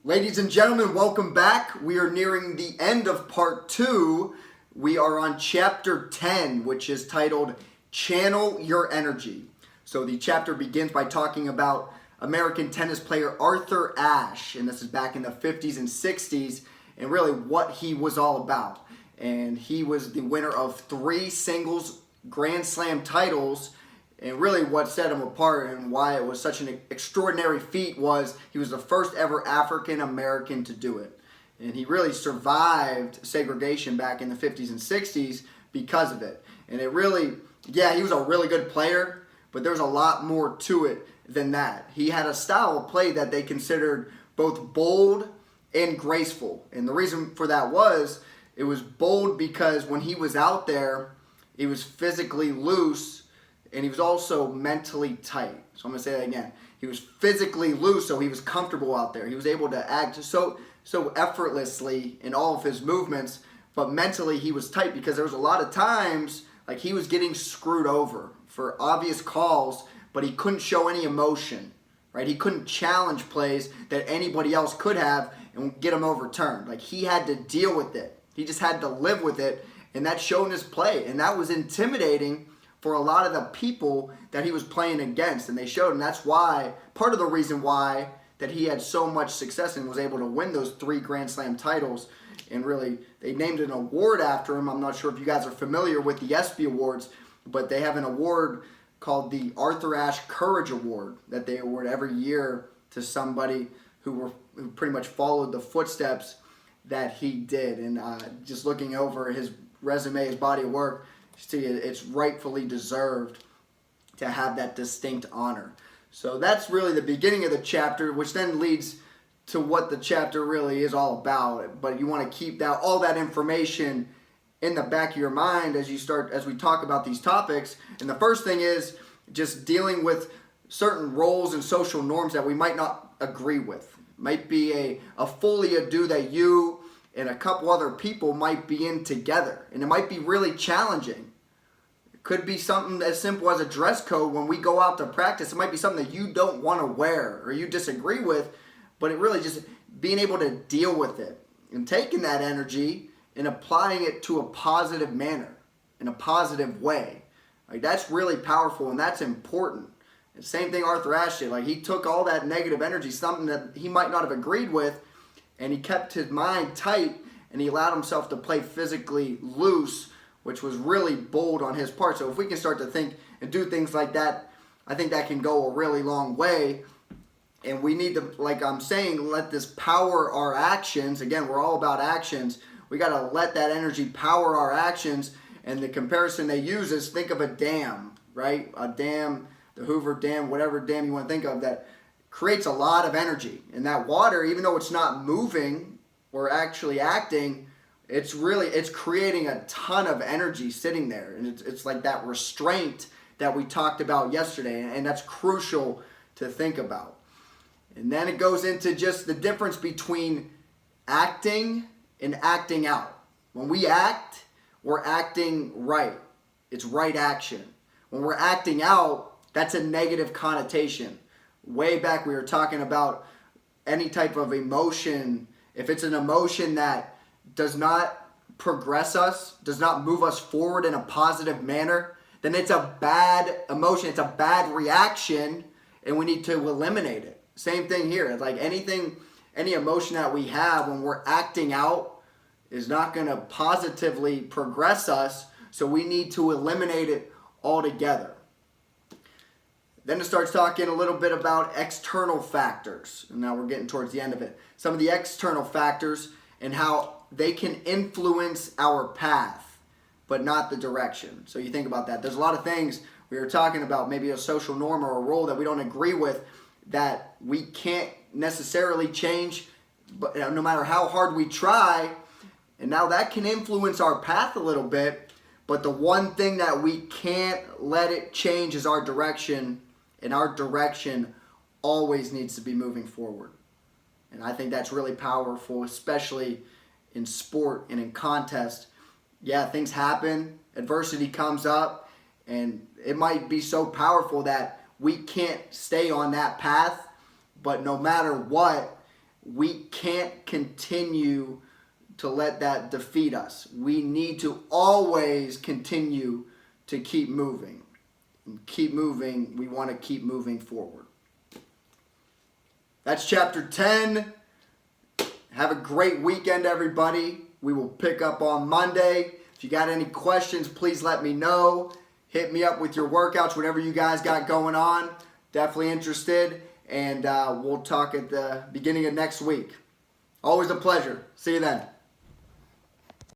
Ladies and gentlemen, welcome back. We are nearing the end of part 2. We are on chapter 10, which is titled Channel Your Energy. So the chapter begins by talking about American tennis player Arthur Ashe, and this is back in the 50s and 60s, and really what he was all about. And he was the winner of 3 singles Grand Slam titles. And really what set him apart and why it was such an extraordinary feat was he was the first ever African American to do it. And he really survived segregation back in the 50s and 60s because of it. And it really, he was a really good player, but there's a lot more to it than that. He had a style of play that they considered both bold and graceful. And the reason for that was, it was bold because when he was out there, he was physically loose, and he was also mentally tight. So I'm going to say that again. He was physically loose, so he was comfortable out there. He was able to act so effortlessly in all of his movements, but mentally he was tight because there was a lot of times like he was getting screwed over for obvious calls, but he couldn't show any emotion, right? He couldn't challenge plays that anybody else could have and get them overturned. Like he had to deal with it. He just had to live with it, and that showed in his play, and that was intimidating for a lot of the people that he was playing against, and they showed, and that's why, part of the reason why that he had so much success and was able to win those 3 Grand Slam titles. And really, they named an award after him. I'm not sure if you guys are familiar with the ESPY Awards, but they have an award called the Arthur Ashe Courage Award that they award every year to somebody who pretty much followed the footsteps that he did. And just looking over his resume, his body of work, see, it's rightfully deserved to have that distinct honor. So that's really the beginning of the chapter, which then leads to what the chapter really is all about. But you want to keep all that information in the back of your mind as we talk about these topics. And the first thing is just dealing with certain roles and social norms that we might not agree with. Might be a folie à deux that you and a couple other people might be in together. And it might be really challenging. It could be something as simple as a dress code when we go out to practice. It might be something that you don't want to wear or you disagree with, but it really just being able to deal with it and taking that energy and applying it to a positive manner, in a positive way. Like that's really powerful and that's important. And same thing Arthur Ashe did. Like he took all that negative energy, something that he might not have agreed with, and he kept his mind tight, and he allowed himself to play physically loose, which was really bold on his part. So if we can start to think and do things like that, I think that can go a really long way. And we need to, like I'm saying, let this power our actions. Again, we're all about actions. We got to let that energy power our actions. And the comparison they use is, think of a dam, right? A dam, the Hoover Dam, whatever dam you want to think of, that creates a lot of energy. And that water, even though it's not moving or actually acting, it's creating a ton of energy sitting there. And it's like that restraint that we talked about yesterday. And that's crucial to think about. And then it goes into just the difference between acting and acting out. When we act, we're acting right. It's right action. When we're acting out, that's a negative connotation. Way back we were talking about any type of emotion. If it's an emotion that does not progress us, does not move us forward in a positive manner, then it's a bad emotion, it's a bad reaction, and we need to eliminate it. Same thing here. It's like any emotion that we have when we're acting out is not going to positively progress us, so we need to eliminate it altogether. Then it starts talking a little bit about external factors. And now we're getting towards the end of it. Some of the external factors and how they can influence our path, but not the direction. So you think about that. There's a lot of things we were talking about, maybe a social norm or a role that we don't agree with, that we can't necessarily change, but no matter how hard we try. And now that can influence our path a little bit. But the one thing that we can't let it change is our direction. And our direction always needs to be moving forward. And I think that's really powerful, especially in sport and in contest. Yeah, things happen, adversity comes up, and it might be so powerful that we can't stay on that path, but no matter what, we can't continue to let that defeat us. We need to always continue to keep moving. Keep moving. We want to keep moving forward. That's chapter 10. Have a great weekend, everybody. We will pick up on Monday. If you got any questions, please let me know. Hit me up with your workouts, whatever you guys got going on. Definitely interested. And we'll talk at the beginning of next week. Always a pleasure. See you then.